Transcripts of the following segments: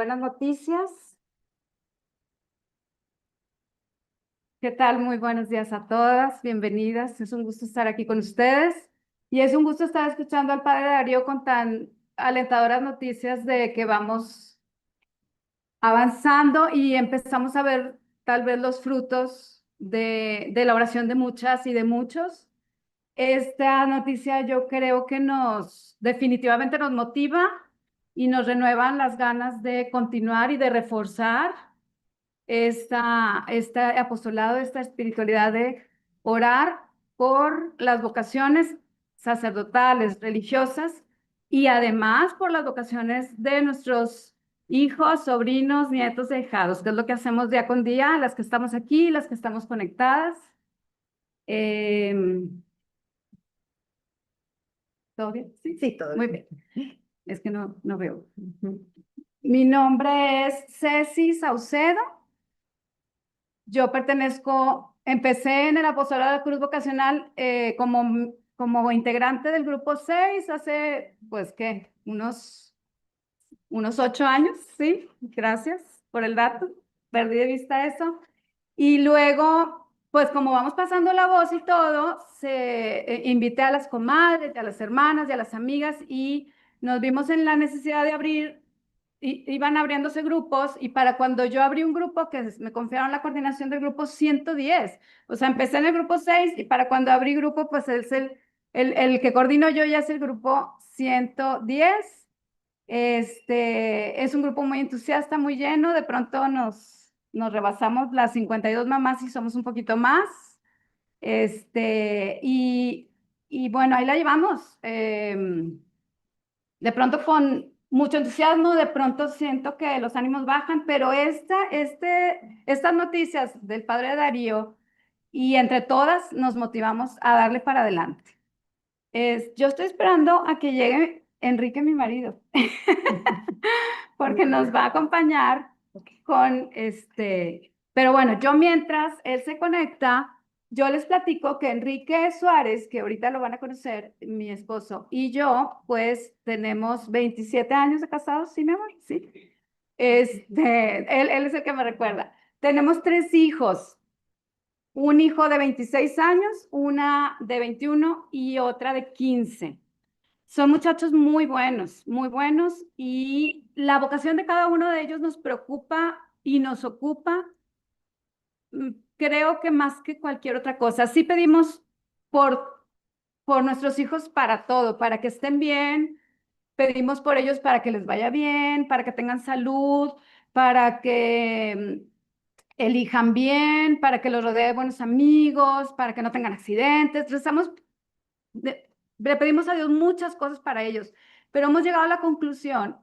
Buenas noticias. ¿Qué tal? Muy buenos días a todas. Bienvenidas. Es un gusto estar aquí con ustedes y es un gusto estar escuchando al padre Darío con tan alentadoras noticias de que vamos avanzando y empezamos a ver tal vez los frutos de la oración de muchas y de muchos. Esta noticia yo creo que definitivamente nos motiva y nos renuevan las ganas de continuar y de reforzar este apostolado, esta espiritualidad de orar por las vocaciones sacerdotales, religiosas y además por las vocaciones de nuestros hijos, sobrinos, nietos, hijados, que es lo que hacemos día con día, las que estamos aquí, las que estamos conectadas. Eh, ¿Todo bien? Sí, Sí, todo muy bien. bien. Es que no veo. Ujú. Mi nombre es Ceci Saucedo. Yo empecé en el Apostolado de la Cruz Vocacional como integrante del grupo 6 hace, pues, ¿qué? Unos 8 años, ¿sí? Gracias por el dato. Perdí de vista eso. Y luego, pues, como vamos pasando la voz y todo, invité a las comadres, y a las hermanas y a las amigas y nos vimos en la necesidad de abrir iban abriéndose grupos y para cuando yo abrí un grupo que me confiaron la coordinación del grupo 110, o sea, empecé en el grupo 6 y para cuando abrí grupo, pues es el que coordino yo ya es el grupo 110. Es un grupo muy entusiasta, muy lleno, de pronto nos rebasamos las 52 mamás y somos un poquito más. Este, y, y bueno, ahí la llevamos. De pronto con mucho entusiasmo, de pronto siento que los ánimos bajan, pero estas noticias del padre Darío y entre todas nos motivamos a darle para adelante. Yo estoy esperando a que llegue Enrique, mi marido, porque nos va a acompañar pero bueno, yo mientras él se conecta, yo les platico que Enrique Suárez, que ahorita lo van a conocer, mi esposo, y yo, pues tenemos 27 años de casados, ¿sí, mi amor? Sí. Él es el que me recuerda. Tenemos 3 hijos, un hijo de 26 años, una de 21 y otra de 15. Son muchachos muy buenos, y la vocación de cada uno de ellos nos preocupa y nos ocupa, creo que más que cualquier otra cosa. Sí pedimos por, por nuestros hijos para todo, para que estén bien, pedimos por ellos para que les vaya bien, para que tengan salud, para que elijan bien, para que los rodee de buenos amigos, para que no tengan accidentes. Le pedimos a Dios muchas cosas para ellos, pero hemos llegado a la conclusión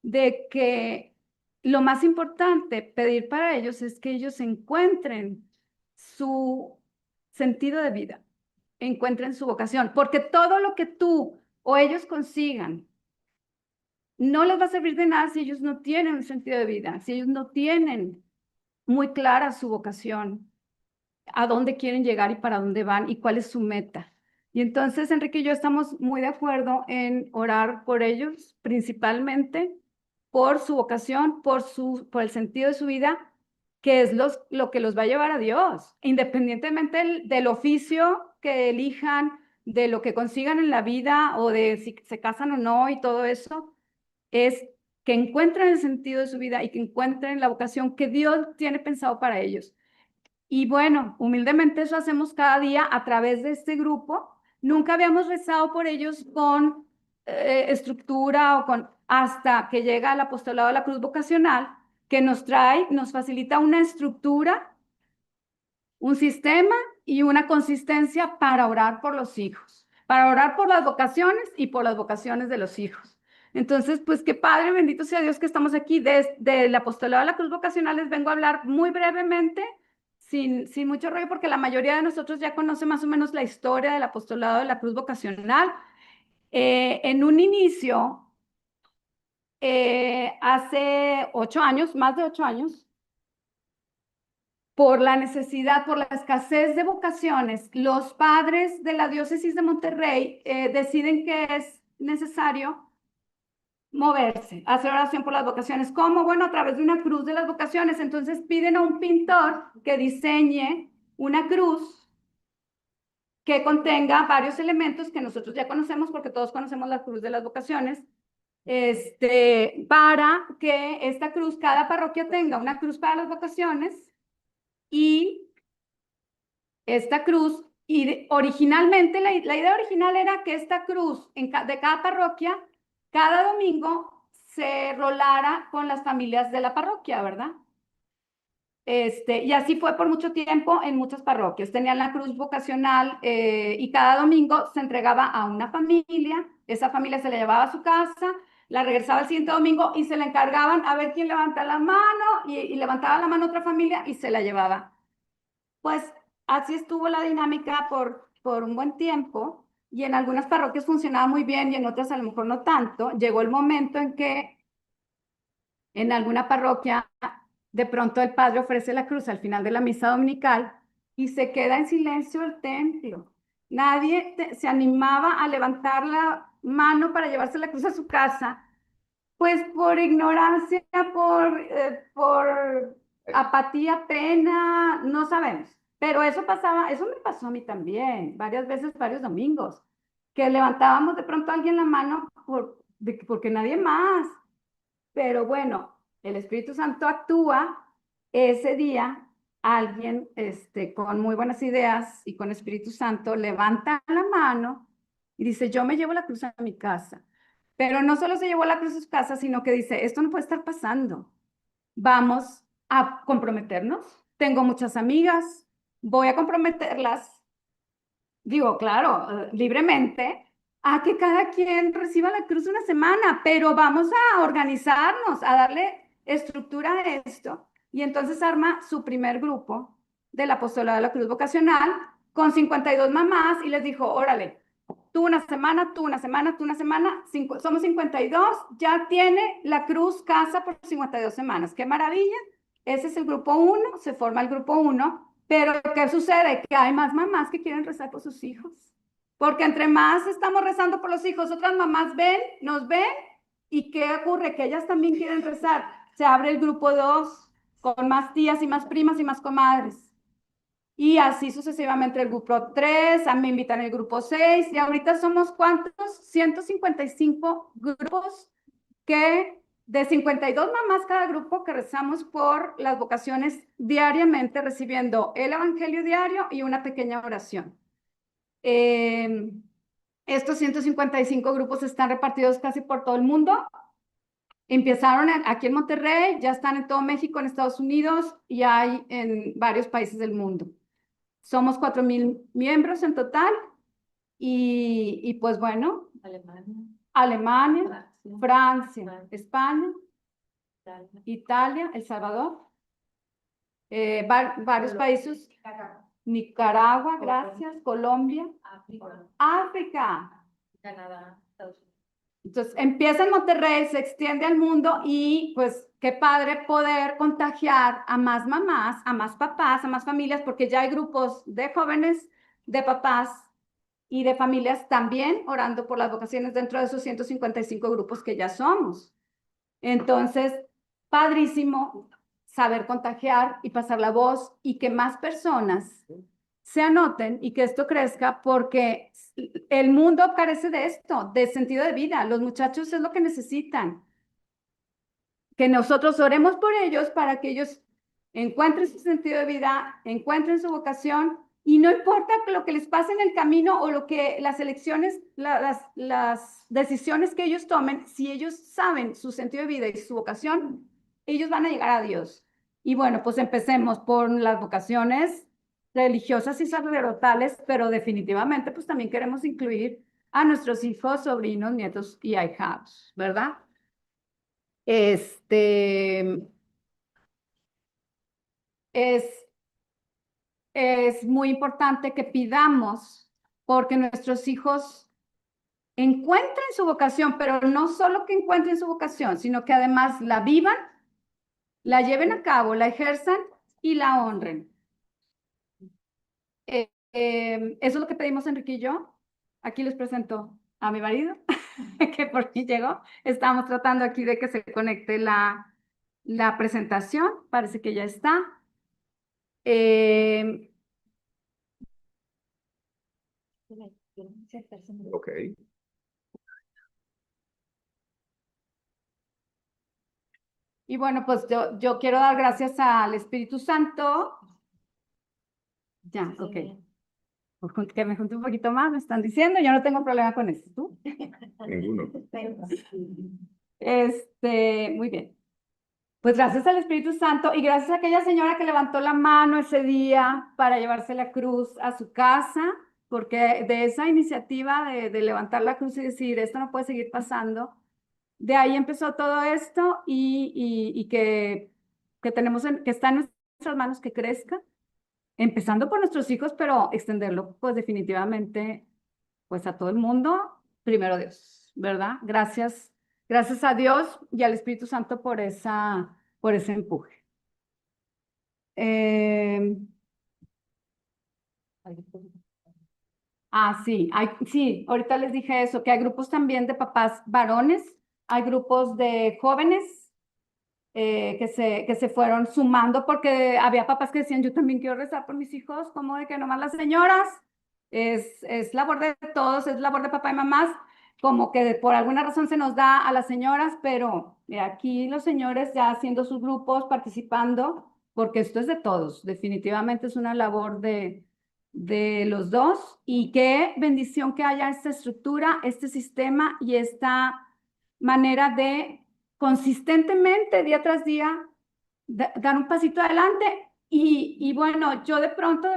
de que lo más importante pedir para ellos es que ellos encuentren su sentido de vida, encuentren su vocación, porque todo lo que tú o ellos consigan no les va a servir de nada si ellos no tienen un sentido de vida, si ellos no tienen muy clara su vocación, a dónde quieren llegar y para dónde van y cuál es su meta. Y entonces Enrique y yo estamos muy de acuerdo en orar por ellos, principalmente por su vocación, por el sentido de su vida, que es lo que los va a llevar a Dios, independientemente del oficio que elijan, de lo que consigan en la vida o de si se casan o no y todo eso, es que encuentren el sentido de su vida y que encuentren la vocación que Dios tiene pensado para ellos. Y bueno, humildemente eso hacemos cada día a través de este grupo. Nunca habíamos rezado por ellos con estructura o hasta que llega el apostolado de la cruz vocacional, que nos facilita una estructura, un sistema y una consistencia para orar por los hijos, para orar por las vocaciones y por las vocaciones de los hijos. Entonces, pues qué padre, bendito sea Dios que estamos aquí. Desde el apostolado de la cruz vocacional les vengo a hablar muy brevemente, sin mucho rollo, porque la mayoría de nosotros ya conoce más o menos la historia del apostolado de la cruz vocacional. En un inicio, hace 8 años, más de 8 años, por la necesidad, por la escasez de vocaciones, los padres de la diócesis de Monterrey deciden que es necesario moverse, hacer oración por las vocaciones. ¿Cómo? Bueno, a través de una cruz de las vocaciones. Entonces piden a un pintor que diseñe una cruz que contenga varios elementos que nosotros ya conocemos, porque todos conocemos la cruz de las vocaciones, para que esta cruz, cada parroquia tenga una cruz para las vocaciones y esta cruz, y originalmente la idea original era que esta cruz de cada parroquia, cada domingo se rolara con las familias de la parroquia, ¿verdad? Y así fue por mucho tiempo en muchas parroquias. Tenían la cruz vocacional y cada domingo se entregaba a una familia, esa familia se la llevaba a su casa, la regresaba el siguiente domingo y se la encargaban a ver quién levanta la mano y levantaba la mano otra familia y se la llevaba. Pues así estuvo la dinámica por un buen tiempo y en algunas parroquias funcionaba muy bien y en otras a lo mejor no tanto. Llegó el momento en que en alguna parroquia de pronto el padre ofrece la cruz al final de la misa dominical y se queda en silencio el templo. Nadie se animaba a levantar la mano para llevarse la cruz a su casa, pues por ignorancia, por apatía, pena, no sabemos. Pero eso pasaba, eso me pasó a mí también, varias veces, varios domingos, que levantábamos de pronto a alguien la mano porque nadie más. Pero bueno, el Espíritu Santo actúa ese día. Alguien con muy buenas ideas y con Espíritu Santo levanta la mano y dice, yo me llevo la cruz a mi casa. Pero no solo se llevó la cruz a su casa, sino que dice, esto no puede estar pasando. Vamos a comprometernos. Tengo muchas amigas, voy a comprometerlas, digo, claro, libremente, a que cada quien reciba la cruz una semana, pero vamos a organizarnos, a darle estructura a esto. Y entonces arma su primer grupo del apostolado de la cruz vocacional con 52 mamás y les dijo, órale, tú una semana, tú una semana, tú una semana, somos 52, ya tiene la cruz casa por 52 semanas. ¡Qué maravilla! Ese es el grupo 1, se forma el grupo 1. Pero ¿qué sucede? Que hay más mamás que quieren rezar por sus hijos. Porque entre más estamos rezando por los hijos, otras mamás ven, nos ven, ¿y qué ocurre? Que ellas también quieren rezar. Se abre el grupo 2 con más tías y más primas y más comadres. Y así sucesivamente el grupo 3, a mí me invitan el grupo 6, y ahorita somos ¿cuántos? 155 grupos que de 52 mamás cada grupo que rezamos por las vocaciones diariamente, recibiendo el Evangelio diario y una pequeña oración. Estos 155 grupos están repartidos casi por todo el mundo. Empezaron aquí en Monterrey, ya están en todo México, en Estados Unidos y hay en varios países del mundo. Somos 4,000 miembros en total y pues bueno, Alemania, Francia, España, Italia, El Salvador, varios países, Nicaragua, gracias, Colombia, África. Canadá, Estados Unidos. Entonces empieza en Monterrey, se extiende al mundo y pues qué padre poder contagiar a más mamás, a más papás, a más familias, porque ya hay grupos de jóvenes, de papás y de familias también orando por las vocaciones dentro de esos 155 grupos que ya somos. Entonces, padrísimo saber contagiar y pasar la voz y que más personas se anoten y que esto crezca porque el mundo carece de esto, de sentido de vida. Los muchachos es lo que necesitan. Que nosotros oremos por ellos para que ellos encuentren su sentido de vida, encuentren su vocación y no importa lo que les pase en el camino o lo que las elecciones, las decisiones que ellos tomen, si ellos saben su sentido de vida y su vocación, ellos van a llegar a Dios. Y bueno, pues empecemos por las vocaciones religiosas y sacerdotales, pero definitivamente pues también queremos incluir a nuestros hijos, sobrinos, nietos y ahijados, ¿verdad? Este es, es muy importante que pidamos porque nuestros hijos encuentren su vocación, pero no solo que encuentren su vocación, sino que además la vivan, la lleven a cabo, la ejerzan y la honren. Eso es lo que pedimos Enrique y yo. Aquí les presento a mi marido. que por fin llegó. Estamos tratando aquí de que se conecte la presentación. Parece que ya está. Eh, Ok. y bueno, pues yo quiero dar gracias al Espíritu Santo. Ya, ok. Que me junte un poquito más, me están diciendo. Yo no tengo problema con eso. ¿Tú? Ninguno. Muy bien. Pues gracias al Espíritu Santo y gracias a aquella señora que levantó la mano ese día para llevarse la cruz a su casa, porque de esa iniciativa de levantar la cruz y decir, esto no puede seguir pasando, de ahí empezó todo esto y que tenemos que está en nuestras manos que crezca, empezando por nuestros hijos, pero extenderlo pues definitivamente pues a todo el mundo, primero Dios, ¿verdad? Gracias a Dios y al Espíritu Santo por ese empuje. Eh, sí, sí, ahorita les dije eso, que hay grupos también de papás varones, hay grupos de jóvenes que se fueron sumando porque había papás que decían, yo también quiero rezar por mis hijos, como de que nomás las señoras, es labor de todos, es labor de papá y mamás, como que por alguna razón se nos da a las señoras, pero aquí los señores ya haciendo sus grupos, participando, porque esto es de todos, definitivamente es una labor de los dos, y qué bendición que haya esta estructura, este sistema y esta manera de consistentemente, día tras día, dar un pasito adelante. Y bueno, yo de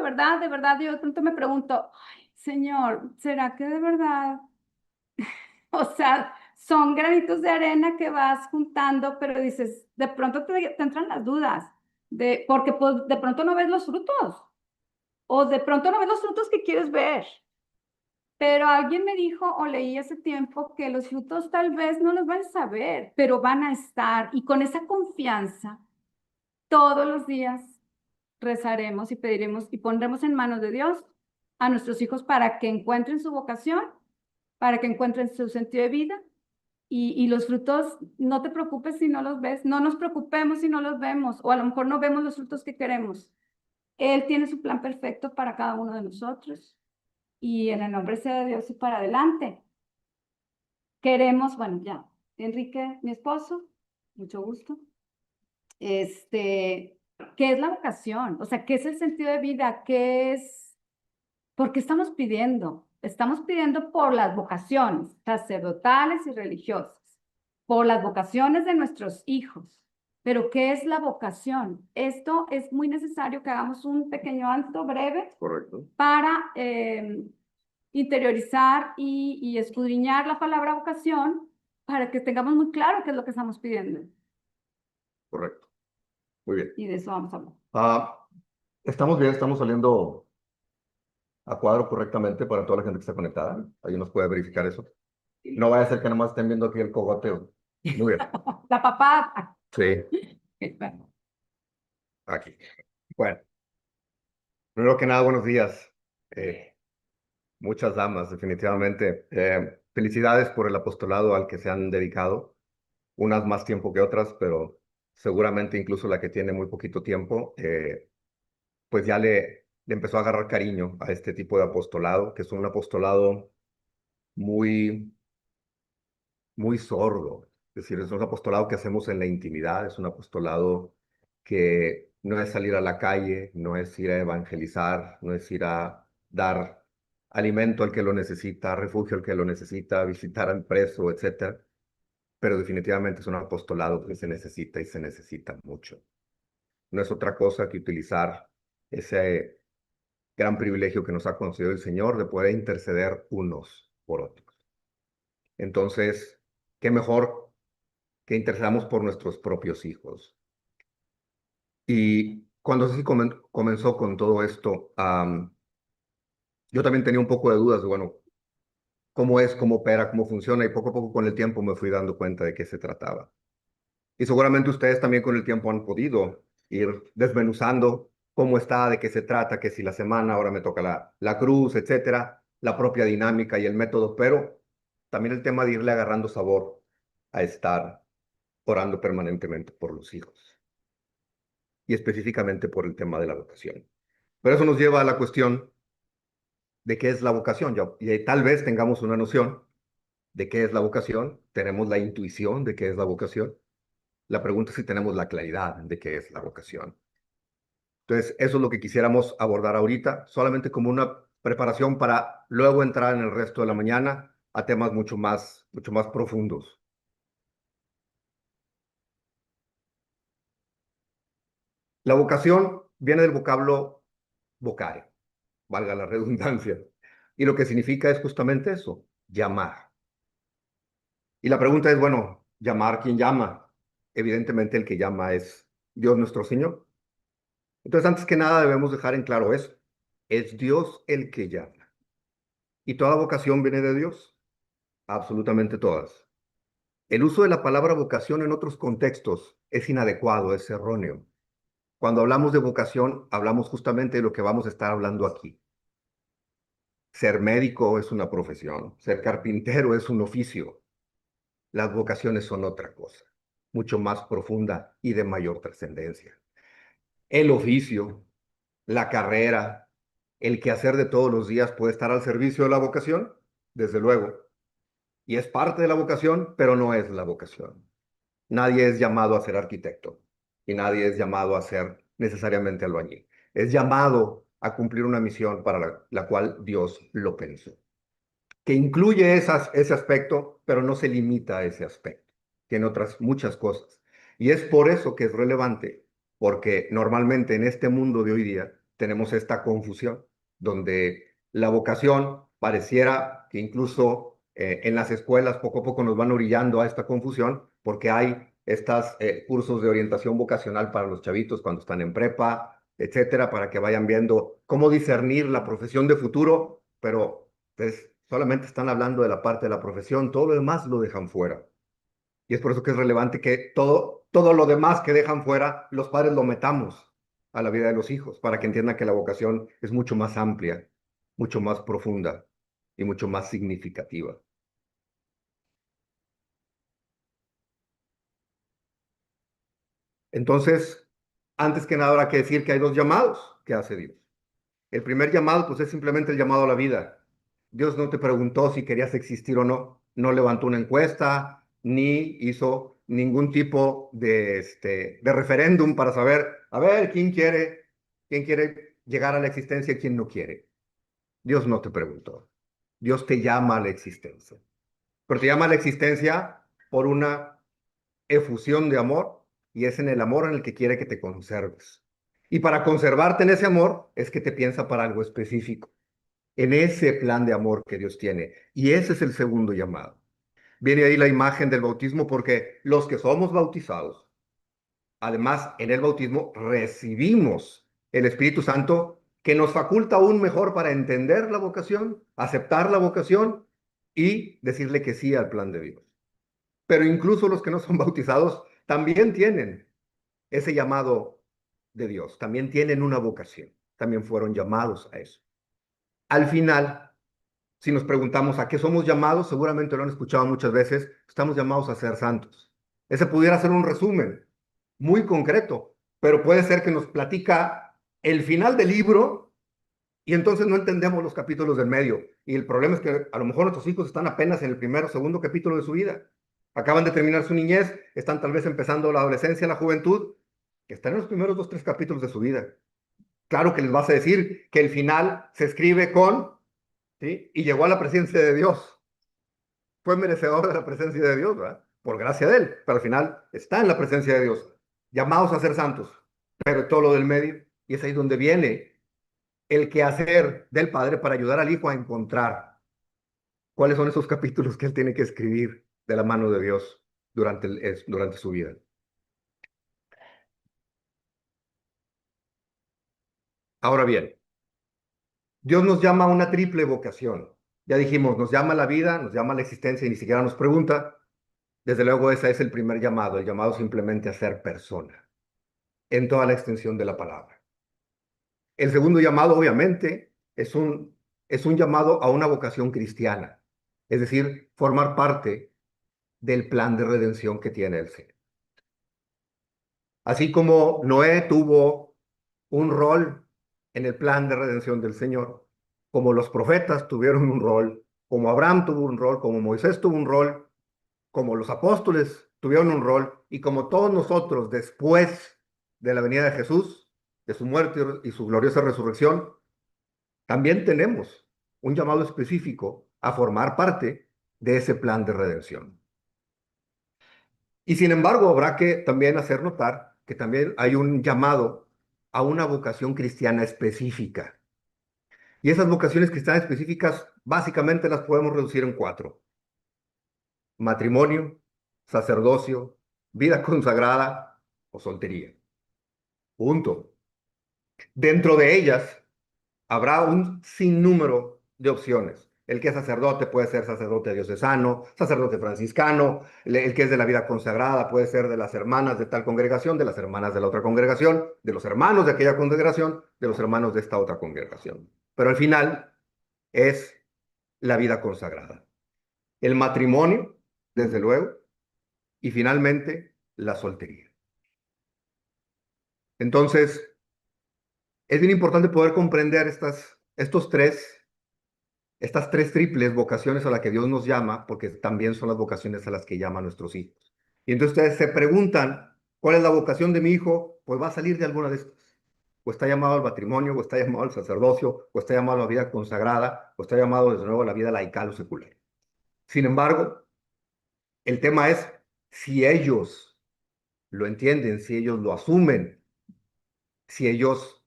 verdad, yo de pronto me pregunto, ay, Señor, ¿será que de verdad? O sea, son granitos de arena que vas juntando, pero dices, de pronto te entran las dudas, porque pues, de pronto no ves los frutos, o de pronto no ves los frutos que quieres ver. Pero alguien me dijo o leí hace tiempo que los frutos tal vez no los vas a ver, pero van a estar. Y con esa confianza, todos los días rezaremos y pediremos y pondremos en manos de Dios a nuestros hijos para que encuentren su vocación, para que encuentren su sentido de vida. Y los frutos, no te preocupes si no los ves, no nos preocupemos si no los vemos, o a lo mejor no vemos los frutos que queremos. Él tiene su plan perfecto para cada uno de nosotros. Y en el nombre sea de Dios y para adelante. Queremos, bueno, ya, Enrique, mi esposo, mucho gusto. ¿Qué es la vocación? O sea, ¿qué es el sentido de vida? ¿Qué es? ¿Por qué estamos pidiendo? Estamos pidiendo por las vocaciones sacerdotales y religiosas, por las vocaciones de nuestros hijos. Pero ¿qué es la vocación? Esto es muy necesario que hagamos un pequeño alto breve. Correcto. Para interiorizar y escudriñar la palabra vocación para que tengamos muy claro qué es lo que estamos pidiendo. Correcto. Muy bien. Y de eso vamos a hablar. Estamos bien, estamos saliendo a cuadro correctamente para toda la gente que está conectada. Ahí nos puede verificar eso. No vaya a ser que nomás estén viendo aquí el cogoteo. Muy bien. La papá. Sí, Bueno, aquí. Bueno, primero que nada, buenos días. Muchas damas, definitivamente. Felicidades por el apostolado al que se han dedicado. Unas más tiempo que otras, pero seguramente incluso la que tiene muy poquito tiempo, pues ya le empezó a agarrar cariño a este tipo de apostolado, que es un apostolado muy, muy sordo. Es decir, es un apostolado que hacemos en la intimidad, es un apostolado que no es salir a la calle, no es ir a evangelizar, no es ir a dar alimento al que lo necesita, refugio al que lo necesita, visitar al preso, etcétera. Pero definitivamente es un apostolado que se necesita y se necesita mucho. No es otra cosa que utilizar ese gran privilegio que nos ha concedido el Señor de poder interceder unos por otros. Entonces, qué mejor que intercedamos por nuestros propios hijos. Y cuando sí comenzó con todo esto, yo también tenía un poco de dudas de, bueno, cómo es, cómo opera, cómo funciona, y poco a poco con el tiempo me fui dando cuenta de qué se trataba. Y seguramente ustedes también con el tiempo han podido ir desmenuzando cómo está, de qué se trata, que si la semana ahora me toca la cruz, etcétera, la propia dinámica y el método, pero también el tema de irle agarrando sabor a estar orando permanentemente por los hijos y específicamente por el tema de la vocación. Pero eso nos lleva a la cuestión de qué es la vocación. Y tal vez tengamos una noción de qué es la vocación, tenemos la intuición de qué es la vocación. La pregunta es si tenemos la claridad de qué es la vocación. Entonces, eso es lo que quisiéramos abordar ahorita, solamente como una preparación para luego entrar en el resto de la mañana a temas mucho más profundos. La vocación viene del vocablo vocare, valga la redundancia, y lo que significa es justamente eso, llamar. Y la pregunta es, bueno, ¿llamar quién llama? Evidentemente el que llama es Dios nuestro Señor. Entonces, antes que nada debemos dejar en claro eso. Es Dios el que llama. ¿Y toda vocación viene de Dios? Absolutamente todas. El uso de la palabra vocación en otros contextos es inadecuado, es erróneo. Cuando hablamos de vocación, hablamos justamente de lo que vamos a estar hablando aquí. Ser médico es una profesión, ser carpintero es un oficio. Las vocaciones son otra cosa, mucho más profunda y de mayor trascendencia. El oficio, la carrera, el quehacer de todos los días puede estar al servicio de la vocación, desde luego. Y es parte de la vocación, pero no es la vocación. Nadie es llamado a ser arquitecto y nadie es llamado a ser necesariamente albañil. Es llamado a cumplir una misión para la cual Dios lo pensó, que incluye ese aspecto, pero no se limita a ese aspecto. Tiene otras muchas cosas. Y es por eso que es relevante, porque normalmente en este mundo de hoy día tenemos esta confusión, donde la vocación pareciera que incluso en las escuelas poco a poco nos van orillando a esta confusión, porque hay estos cursos de orientación vocacional para los chavitos cuando están en prepa, etcétera, para que vayan viendo cómo discernir la profesión de futuro, pero pues solamente están hablando de la parte de la profesión, todo lo demás lo dejan fuera. Y es por eso que es relevante que todo lo demás que dejan fuera, los padres lo metamos a la vida de los hijos, para que entiendan que la vocación es mucho más amplia, mucho más profunda y mucho más significativa. Entonces, antes que nada, habrá que decir que hay dos llamados que hace Dios. El primer llamado, pues es simplemente el llamado a la vida. Dios no te preguntó si querías existir o no, no levantó una encuesta, ni hizo ningún tipo de referéndum para saber, a ver, quién quiere llegar a la existencia y quién no quiere. Dios no te preguntó. Dios te llama a la existencia. Pero te llama a la existencia por una efusión de amor y es en el amor en el que quiere que te conserves. Y para conservarte en ese amor es que te piensa para algo específico, en ese plan de amor que Dios tiene. Y ese es el segundo llamado. Viene ahí la imagen del bautismo porque los que somos bautizados, además en el bautismo recibimos el Espíritu Santo que nos faculta aún mejor para entender la vocación, aceptar la vocación y decirle que sí al plan de Dios. Pero incluso los que no son bautizados también tienen ese llamado de Dios, también tienen una vocación, también fueron llamados a eso. Al final, si nos preguntamos a qué somos llamados, seguramente lo han escuchado muchas veces, estamos llamados a ser santos. Ese pudiera ser un resumen muy concreto, pero puede ser que nos platica el final del libro y entonces no entendemos los capítulos del medio. Y el problema es que a lo mejor nuestros hijos están apenas en el primero o segundo capítulo de su vida. Acaban de terminar su niñez, están tal vez empezando la adolescencia, la juventud, que están en los primeros 2, 3 capítulos de su vida. Claro que les vas a decir que el final se escribe con, ¿sí? Y llegó a la presencia de Dios. Fue merecedor de la presencia de Dios, ¿verdad? Por gracia de Él, pero al final está en la presencia de Dios. Llamados a ser santos, pero todo lo del medio, y es ahí donde viene el quehacer del Padre para ayudar al Hijo a encontrar cuáles son esos capítulos que Él tiene que escribir de la mano de Dios durante su vida. Ahora bien, Dios nos llama a una triple vocación. Ya dijimos, nos llama a la vida, nos llama a la existencia y ni siquiera nos pregunta. Desde luego, ese es el primer llamado, el llamado simplemente a ser persona, en toda la extensión de la palabra. El segundo llamado, obviamente, es un llamado a una vocación cristiana. es decir, formar parte del plan de redención que tiene el Señor. Así como Noé tuvo un rol en el plan de redención del Señor, como los profetas tuvieron un rol, como Abraham tuvo un rol, como Moisés tuvo un rol, como los apóstoles tuvieron un rol, y como todos nosotros después de la venida de Jesús, de su muerte y su gloriosa resurrección, también tenemos un llamado específico a formar parte de ese plan de redención. Y sin embargo, habrá que también hacer notar que también hay un llamado a una vocación cristiana específica. Y esas vocaciones cristianas específicas básicamente las podemos reducir en cuatro: matrimonio, sacerdocio, vida consagrada o soltería. Punto. Dentro de ellas habrá un sinnúmero de opciones. El que es sacerdote puede ser sacerdote diocesano, sacerdote franciscano, el que es de la vida consagrada puede ser de las hermanas de tal congregación, de las hermanas de la otra congregación, de los hermanos de aquella congregación, de los hermanos de esta otra congregación. Pero al final es la vida consagrada. El matrimonio, desde luego, y finalmente la soltería. Entonces, es bien importante poder comprender estas tres triples vocaciones a las que Dios nos llama, porque también son las vocaciones a las que llama a nuestros hijos. Y entonces ustedes se preguntan, ¿cuál es la vocación de mi hijo? Pues va a salir de alguna de estas. O está llamado al matrimonio, o está llamado al sacerdocio, o está llamado a la vida consagrada, o está llamado desde nuevo a la vida laical o secular. Sin embargo, el tema es si ellos lo entienden, si ellos lo asumen, si ellos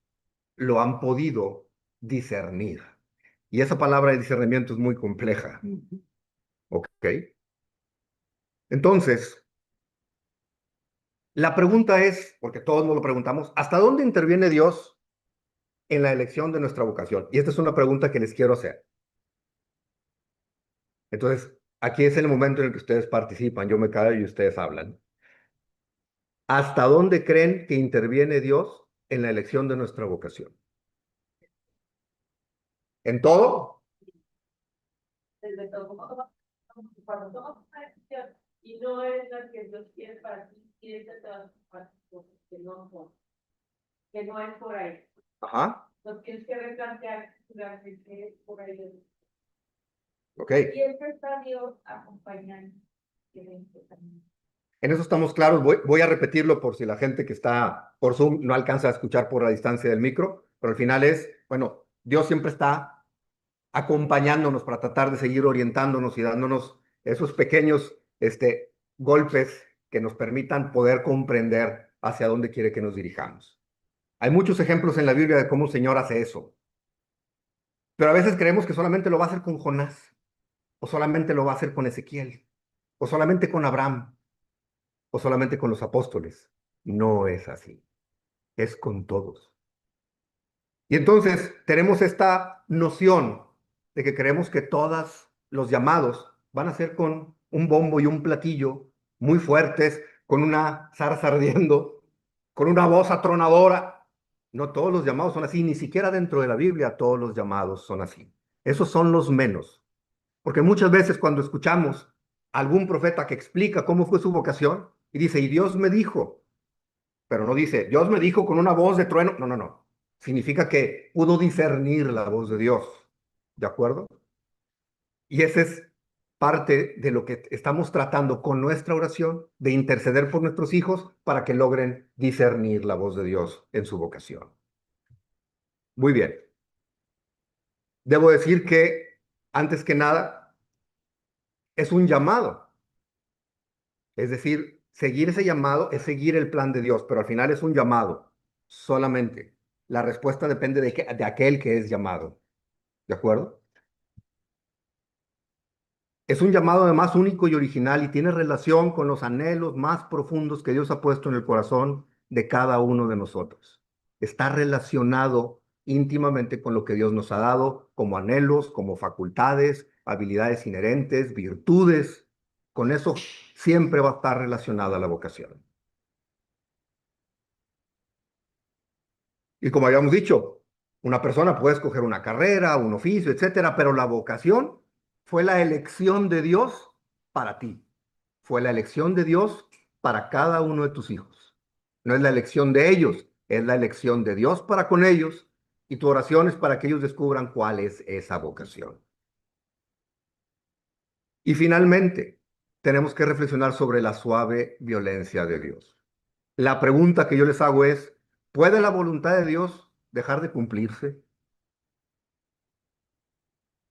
lo han podido discernir. Y esa palabra de discernimiento es muy compleja. ¿Ok? Entonces, la pregunta es, porque todos nos lo preguntamos, ¿hasta dónde interviene Dios en la elección de nuestra vocación? Y esta es una pregunta que les quiero hacer. Entonces, aquí es el momento en el que ustedes participan, yo me callo y ustedes hablan. ¿Hasta dónde creen que interviene Dios en la elección de nuestra vocación? ¿En todo? Desde todo, cuando tomas una decisión y no es la que Dios quiere para ti, tienes que todas las cosas que no es por ahí. Ajá. Nos tienes que replantear realmente por ahí. Ok. Y eso está Dios acompañando. En eso estamos claros. Voy a repetirlo por si la gente que está por Zoom no alcanza a escuchar por la distancia del micro, pero al final es, bueno, Dios siempre está acompañándonos para tratar de seguir orientándonos y dándonos esos pequeños golpes que nos permitan poder comprender hacia dónde quiere que nos dirijamos. Hay muchos ejemplos en la Biblia de cómo el Señor hace eso, pero a veces creemos que solamente lo va a hacer con Jonás, o solamente lo va a hacer con Ezequiel, o solamente con Abraham, o solamente con los apóstoles. No es así, es con todos. Y entonces tenemos esta noción de que creemos que todos los llamados van a ser con un bombo y un platillo muy fuertes, con una zarza ardiendo, con una voz atronadora. No todos los llamados son así, ni siquiera dentro de la Biblia todos los llamados son así. Esos son los menos. Porque muchas veces cuando escuchamos a algún profeta que explica cómo fue su vocación y dice, y Dios me dijo, pero no dice, Dios me dijo con una voz de trueno. No, no, no. Significa que pudo discernir la voz de Dios. ¿De acuerdo? Y ese es parte de lo que estamos tratando con nuestra oración, de interceder por nuestros hijos para que logren discernir la voz de Dios en su vocación. Muy bien. Debo decir que, antes que nada, es un llamado. Es decir, seguir ese llamado es seguir el plan de Dios, pero al final es un llamado solamente. La respuesta depende de aquel que es llamado. ¿De acuerdo? Es un llamado además único y original y tiene relación con los anhelos más profundos que Dios ha puesto en el corazón de cada uno de nosotros. Está relacionado íntimamente con lo que Dios nos ha dado como anhelos, como facultades, habilidades inherentes, virtudes. Con eso siempre va a estar relacionada la vocación. Y como habíamos dicho, una persona puede escoger una carrera, un oficio, etcétera, pero la vocación fue la elección de Dios para ti. Fue la elección de Dios para cada uno de tus hijos. No es la elección de ellos, es la elección de Dios para con ellos. Y tu oración es para que ellos descubran cuál es esa vocación. Y finalmente, tenemos que reflexionar sobre la suave violencia de Dios. La pregunta que yo les hago es, ¿puede la voluntad de Dios dejar de cumplirse?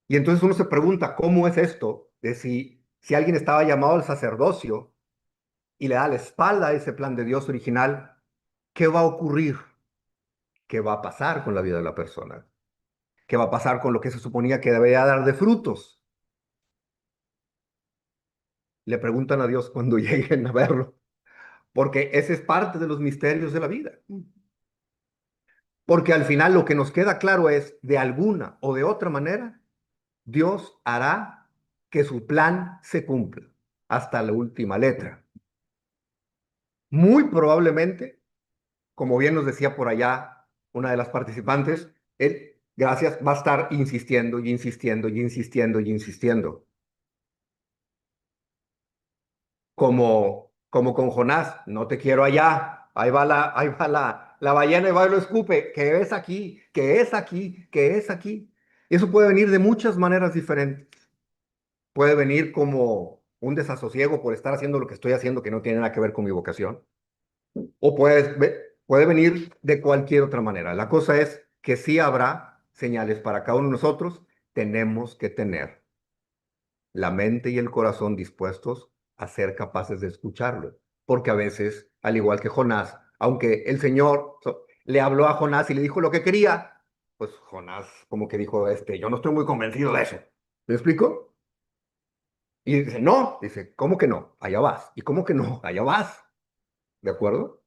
Y entonces uno se pregunta, ¿cómo es esto de si alguien estaba llamado al sacerdocio y le da la espalda a ese plan de Dios original, ¿qué va a ocurrir? ¿Qué va a pasar con la vida de la persona? ¿Qué va a pasar con lo que se suponía que debería dar de frutos? Le preguntan a Dios cuando lleguen a verlo, porque ese es parte de los misterios de la vida. Porque al final lo que nos queda claro es, de alguna o de otra manera, Dios hará que su plan se cumpla hasta la última letra. Muy probablemente, como bien nos decía por allá una de las participantes, él, gracias, va a estar insistiendo y insistiendo y insistiendo y insistiendo. Como con Jonás, no te quiero allá, ahí va la ballena y va y lo escupe, que es aquí, que es aquí, que es aquí. Eso puede venir de muchas maneras diferentes. Puede venir como un desasosiego por estar haciendo lo que estoy haciendo que no tiene nada que ver con mi vocación. O puede venir de cualquier otra manera. La cosa es que sí habrá señales para cada uno de nosotros. Tenemos que tener la mente y el corazón dispuestos a ser capaces de escucharlo. Porque a veces, al igual que Jonás, aunque el Señor le habló a Jonás y le dijo lo que quería, pues Jonás como que dijo, yo no estoy muy convencido de eso. ¿Me explico? Y dice, no, dice, ¿cómo que no? Allá vas. ¿Y cómo que no? Allá vas. ¿De acuerdo?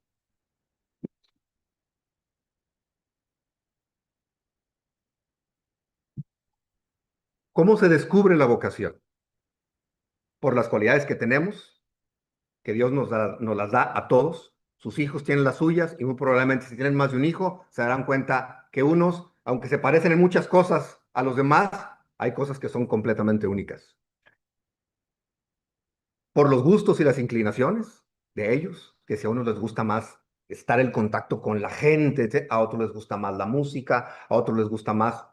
¿Cómo se descubre la vocación? Por las cualidades que tenemos, que Dios nos las da a todos. Sus hijos tienen las suyas y muy probablemente si tienen más de un hijo, se darán cuenta que unos, aunque se parecen en muchas cosas a los demás, hay cosas que son completamente únicas. Por los gustos y las inclinaciones de ellos, que si a unos les gusta más estar en contacto con la gente, a otros les gusta más la música, a otros les gusta más.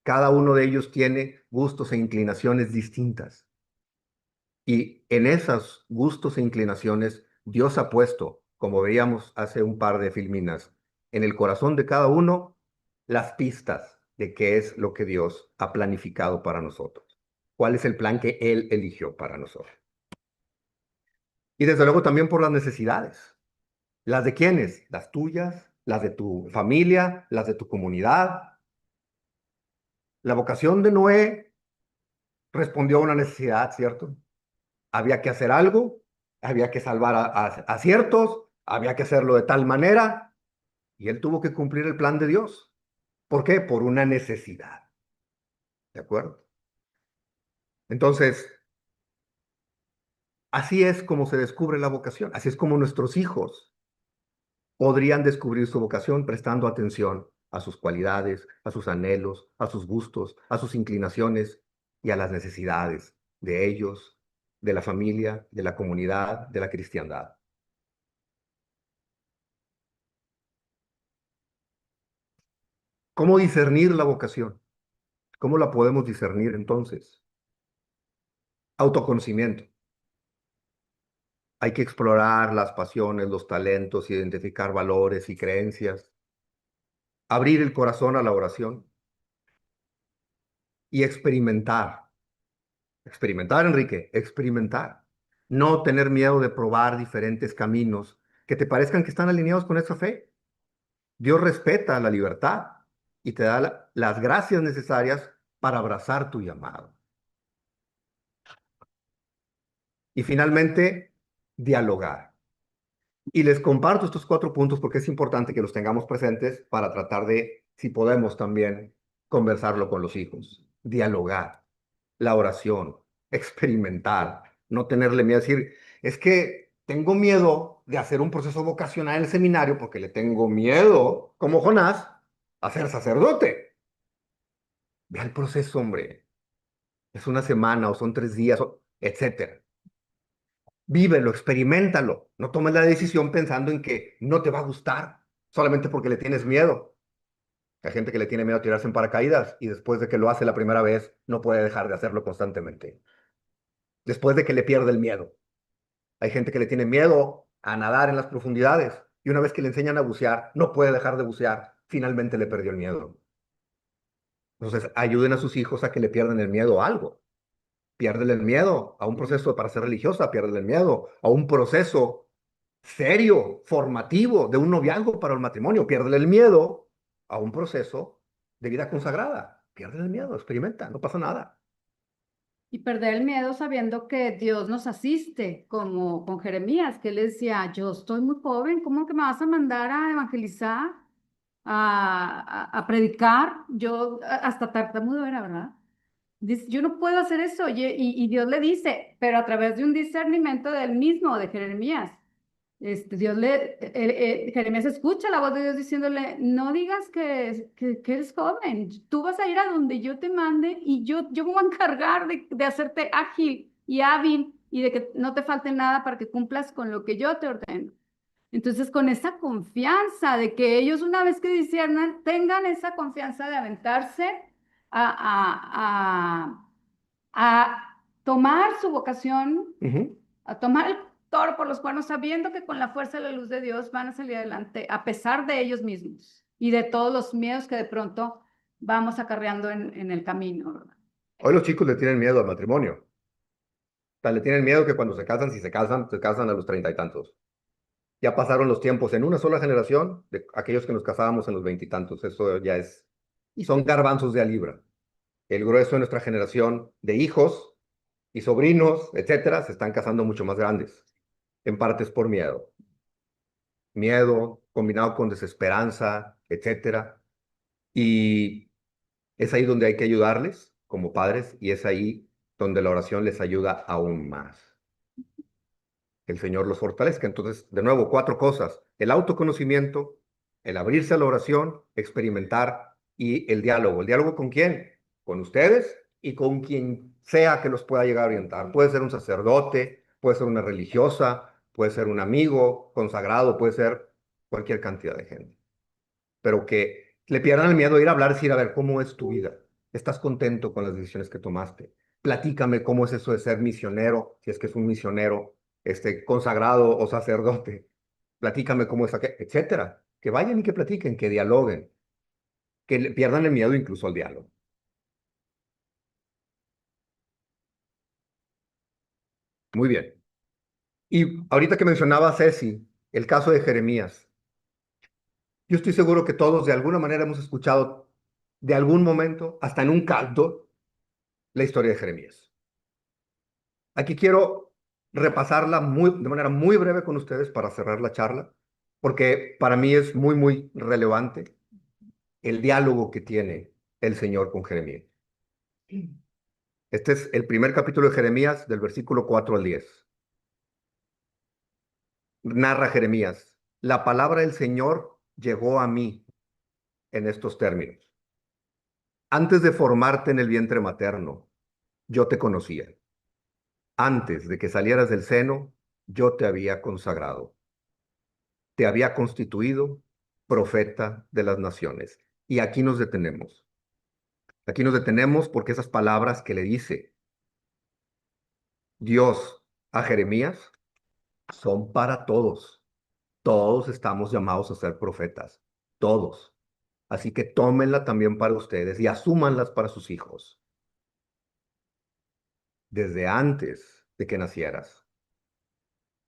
Cada uno de ellos tiene gustos e inclinaciones distintas. Y en esos gustos e inclinaciones, Dios ha puesto, como veíamos hace un par de filminas, en el corazón de cada uno las pistas de qué es lo que Dios ha planificado para nosotros. ¿Cuál es el plan que Él eligió para nosotros? Y desde luego también por las necesidades. ¿Las de quiénes? Las tuyas, las de tu familia, las de tu comunidad. La vocación de Noé respondió a una necesidad, ¿cierto? Había que hacer algo, había que salvar a ciertos, había que hacerlo de tal manera, y él tuvo que cumplir el plan de Dios. ¿Por qué? Por una necesidad. ¿De acuerdo? Entonces, así es como se descubre la vocación, así es como nuestros hijos podrían descubrir su vocación prestando atención a sus cualidades, a sus anhelos, a sus gustos, a sus inclinaciones y a las necesidades de ellos, de la familia, de la comunidad, de la cristiandad. ¿Cómo discernir la vocación? ¿Cómo la podemos discernir entonces? Autoconocimiento. Hay que explorar las pasiones, los talentos, identificar valores y creencias, abrir el corazón a la oración y experimentar. Experimentar, Enrique, experimentar. No tener miedo de probar diferentes caminos que te parezcan que están alineados con esa fe. Dios respeta la libertad y te da las gracias necesarias para abrazar tu llamado. Y finalmente, dialogar. Y les comparto estos 4 puntos porque es importante que los tengamos presentes para tratar de, si podemos también, conversarlo con los hijos. Dialogar, la oración, experimentar, no tenerle miedo a decir, es que tengo miedo de hacer un proceso vocacional en el seminario porque le tengo miedo, como Jonás, a ser sacerdote. Ve al proceso, hombre. es una semana o son 3 días, etcétera. Vívelo, experiméntalo. No tomes la decisión pensando en que no te va a gustar solamente porque le tienes miedo. Hay gente que le tiene miedo a tirarse en paracaídas y después de que lo hace la primera vez no puede dejar de hacerlo constantemente. Después de que le pierde el miedo. Hay gente que le tiene miedo a nadar en las profundidades y una vez que le enseñan a bucear, no puede dejar de bucear. Finalmente le perdió el miedo. Entonces, ayuden a sus hijos a que le pierdan el miedo a algo. Piérdele el miedo a un proceso para ser religiosa, piérdele el miedo a un proceso serio, formativo de un noviazgo para el matrimonio, piérdele el miedo a un proceso de vida consagrada. Piérdele el miedo, experimenta, no pasa nada. Y perder el miedo sabiendo que Dios nos asiste, como con Jeremías, que él decía, yo estoy muy joven, ¿cómo que me vas a mandar a evangelizar, a predicar? Yo hasta tartamudo era, ¿verdad? Dice, yo no puedo hacer eso. Y Dios le dice, pero a través de un discernimiento del mismo, de Jeremías. Jeremías escucha la voz de Dios diciéndole, no digas que eres joven, tú vas a ir a donde yo te mande y yo me voy a encargar de hacerte ágil y hábil y de que no te falte nada para que cumplas con lo que yo te ordeno. Entonces, con esa confianza de que ellos una vez que disciernan, tengan esa confianza de aventarse a, a tomar su vocación, Ujú. a tomar el toro por los cuernos, sabiendo que con la fuerza de la luz de Dios van a salir adelante, a pesar de ellos mismos y de todos los miedos que de pronto vamos acarreando en el camino, ¿verdad? Hoy los chicos le tienen miedo al matrimonio. O sea, le tienen miedo que cuando se casan, si se casan a los 30 y tantos. Ya pasaron los tiempos en una sola generación de aquellos que nos casábamos en los 20 y tantos. Eso ya es, Y son garbanzos de a libra. El grueso de nuestra generación de hijos y sobrinos, etcétera, se están casando mucho más grandes. En parte es por miedo. Miedo combinado con desesperanza, etcétera. Y es ahí donde hay que ayudarles como padres y es ahí donde la oración les ayuda aún más. El Señor los fortalezca. Entonces, de nuevo, 4 cosas: el autoconocimiento, el abrirse a la oración, experimentar y el diálogo. ¿El diálogo con quién? Con ustedes y con quien sea que los pueda llegar a orientar. Puede ser un sacerdote, puede ser una religiosa, puede ser un amigo consagrado, puede ser cualquier cantidad de gente. Pero que le pierdan el miedo a ir a hablar y decir, a ver, ¿cómo es tu vida? ¿Estás contento con las decisiones que tomaste? Platícame cómo es eso de ser misionero, si es que es un misionero, consagrado o sacerdote. Platícame cómo es, etcétera. Que vayan y que platiquen, que dialoguen, que le pierdan el miedo incluso al diálogo. Muy bien. Y ahorita que mencionaba Ceci, el caso de Jeremías, yo estoy seguro que todos de alguna manera hemos escuchado de algún momento, hasta en un canto, la historia de Jeremías. Aquí quiero repasarla de manera muy breve con ustedes para cerrar la charla, porque para mí es muy, muy relevante el diálogo que tiene el Señor con Jeremías. Este es el primer capítulo de Jeremías, del versículo 4 al 10. Narra Jeremías: la palabra del Señor llegó a mí en estos términos. Antes de formarte en el vientre materno, yo te conocía. Antes de que salieras del seno, yo te había consagrado. Te había constituido profeta de las naciones. Y aquí nos detenemos. Aquí nos detenemos porque esas palabras que le dice Dios a Jeremías son para todos. Todos estamos llamados a ser profetas. Todos. Así que tómenla también para ustedes y asúmanlas para sus hijos. Desde antes de que nacieras,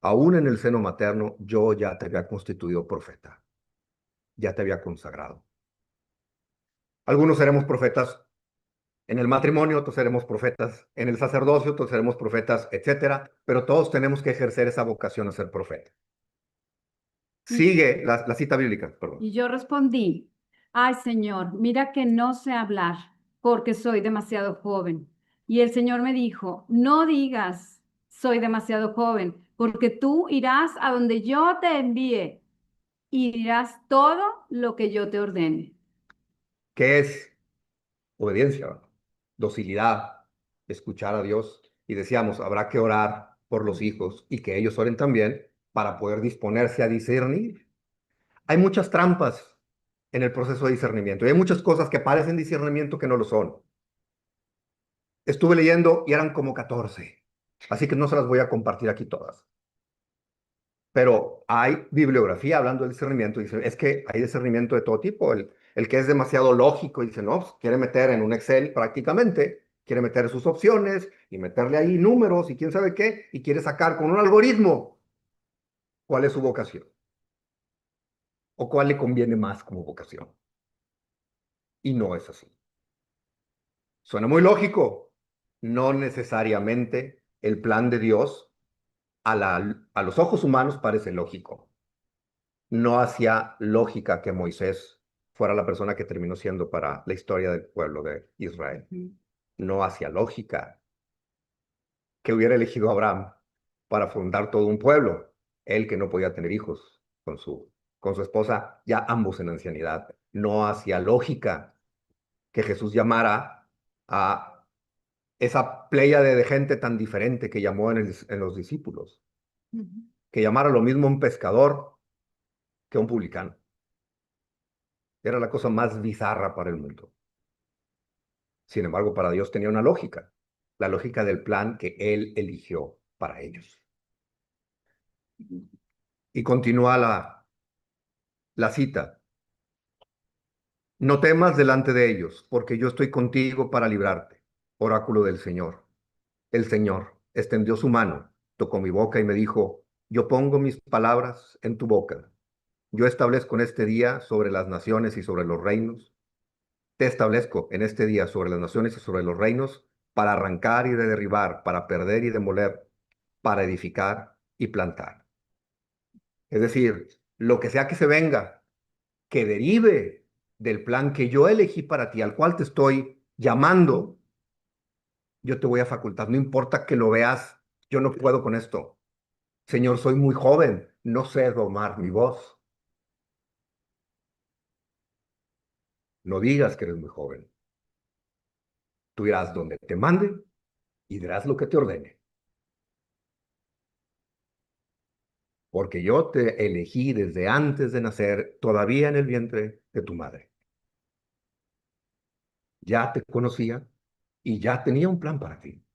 aún en el seno materno, yo ya te había constituido profeta. Ya te había consagrado. Algunos seremos profetas en el matrimonio, otros seremos profetas en el sacerdocio, otros seremos profetas, etcétera, pero todos tenemos que ejercer esa vocación a ser profeta. Y, Sigue la cita bíblica, perdón. y yo respondí, ay Señor, mira que no sé hablar porque soy demasiado joven. Y el Señor me dijo, no digas, soy demasiado joven, porque tú irás a donde yo te envíe y dirás todo lo que yo te ordene. ¿Qué es obediencia? Docilidad, escuchar a Dios y decíamos, habrá que orar por los hijos y que ellos oren también para poder disponerse a discernir. Hay muchas trampas en el proceso de discernimiento y hay muchas cosas que parecen discernimiento que no lo son. Estuve leyendo y eran como 14, así que no se las voy a compartir aquí todas. Pero hay bibliografía hablando del discernimiento. Dice, es que hay discernimiento de todo tipo. El que es demasiado lógico y dice, no, pues, quiere meter en un Excel prácticamente, quiere meter sus opciones y meterle ahí números y quién sabe qué, y quiere sacar con un algoritmo cuál es su vocación o cuál le conviene más como vocación. Y no es así. Suena muy lógico. No necesariamente el plan de Dios a los ojos humanos parece lógico. No hacía lógica que Moisés fuera la persona que terminó siendo para la historia del pueblo de Israel. No hacía lógica que hubiera elegido a Abraham para fundar todo un pueblo, él que no podía tener hijos con su esposa, ya ambos en ancianidad. No hacía lógica que Jesús llamara a esa pléyade de gente tan diferente que llamó en los discípulos, que llamara lo mismo a un pescador que a un publicano. Era la cosa más bizarra para el mundo. Sin embargo, para Dios tenía una lógica, la lógica del plan que Él eligió para ellos. Y continúa la cita. No temas delante de ellos, porque yo estoy contigo para librarte. Oráculo del Señor. El Señor extendió su mano, tocó mi boca y me dijo, yo pongo mis palabras en tu boca. Yo establezco en este día sobre las naciones y sobre los reinos. Te establezco en este día sobre las naciones y sobre los reinos para arrancar y de derribar, para perder y demoler, para edificar y plantar. Es decir, lo que sea que se venga, que derive del plan que yo elegí para ti, al cual te estoy llamando, yo te voy a facultar. No importa que lo veas, yo no puedo con esto. Señor, soy muy joven, no sé domar mi voz. No digas que eres muy joven. Tú irás donde te mande y dirás lo que te ordene. Porque yo te elegí desde antes de nacer, todavía en el vientre de tu madre. Ya te conocía y ya tenía un plan para ti.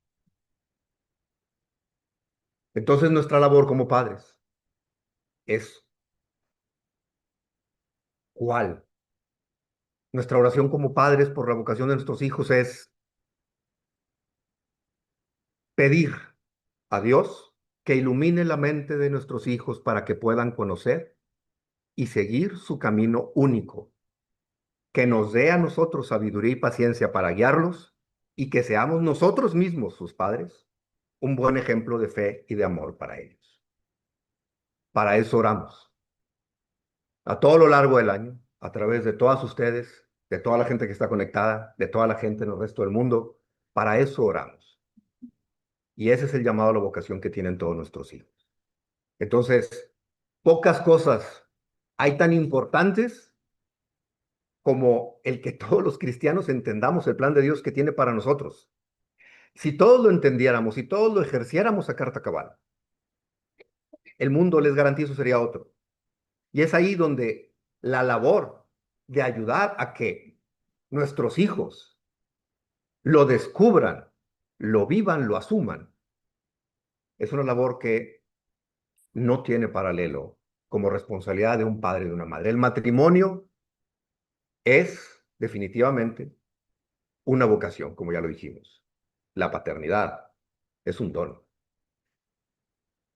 Entonces nuestra labor como padres es ¿cuál? Nuestra oración como padres por la vocación de nuestros hijos es pedir a Dios que ilumine la mente de nuestros hijos para que puedan conocer y seguir su camino único, que nos dé a nosotros sabiduría y paciencia para guiarlos y que seamos nosotros mismos, sus padres, un buen ejemplo de fe y de amor para ellos. Para eso oramos. A todo lo largo del año, a través de todas ustedes, de toda la gente que está conectada, de toda la gente en el resto del mundo, para eso oramos. Y ese es el llamado a la vocación que tienen todos nuestros hijos. Entonces, pocas cosas hay tan importantes como el que todos los cristianos entendamos el plan de Dios que tiene para nosotros. Si todos lo entendiéramos, si todos lo ejerciéramos a carta cabal, el mundo, les garantizo, sería otro. Y es ahí donde la labor de ayudar a que nuestros hijos lo descubran, lo vivan, lo asuman, es una labor que no tiene paralelo como responsabilidad de un padre y de una madre. El matrimonio es definitivamente una vocación, como ya lo dijimos. La paternidad es un don.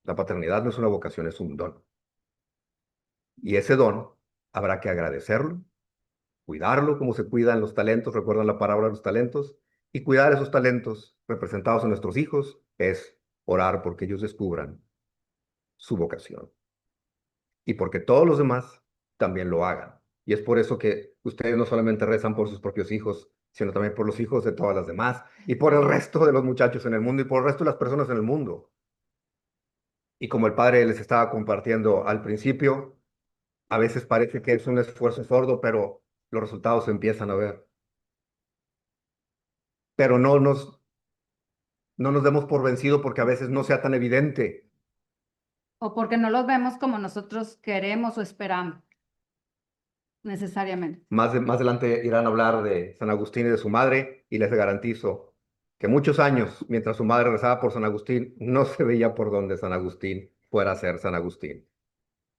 La paternidad no es una vocación, es un don. Y ese don habrá que agradecerlo, cuidarlo como se cuidan los talentos, recuerdan la parábola de los talentos, y cuidar esos talentos representados en nuestros hijos es orar porque ellos descubran su vocación y porque todos los demás también lo hagan. Y es por eso que ustedes no solamente rezan por sus propios hijos, sino también por los hijos de todas las demás y por el resto de los muchachos en el mundo y por el resto de las personas en el mundo. Y como el padre les estaba compartiendo al principio, a veces parece que es un esfuerzo sordo, pero los resultados se empiezan a ver. Pero no nos No nos demos por vencido porque a veces no sea tan evidente. O porque no los vemos como nosotros queremos o esperamos, necesariamente. Más adelante irán a hablar de San Agustín y de su madre y les garantizo que muchos años, mientras su madre rezaba por San Agustín, no se veía por dónde San Agustín fuera a ser San Agustín.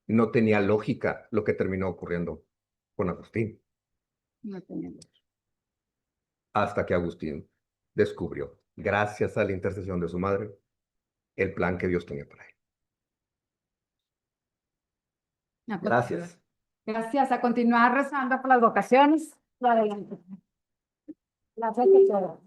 No tenía lógica lo que terminó ocurriendo con Agustín, No tenía- hasta que Agustín descubrió, gracias a la intercesión de su madre, el plan que Dios tenía para él. a continuar. Gracias. Gracias. A continuar rezando por las vocaciones. Adelante. La fe que todo.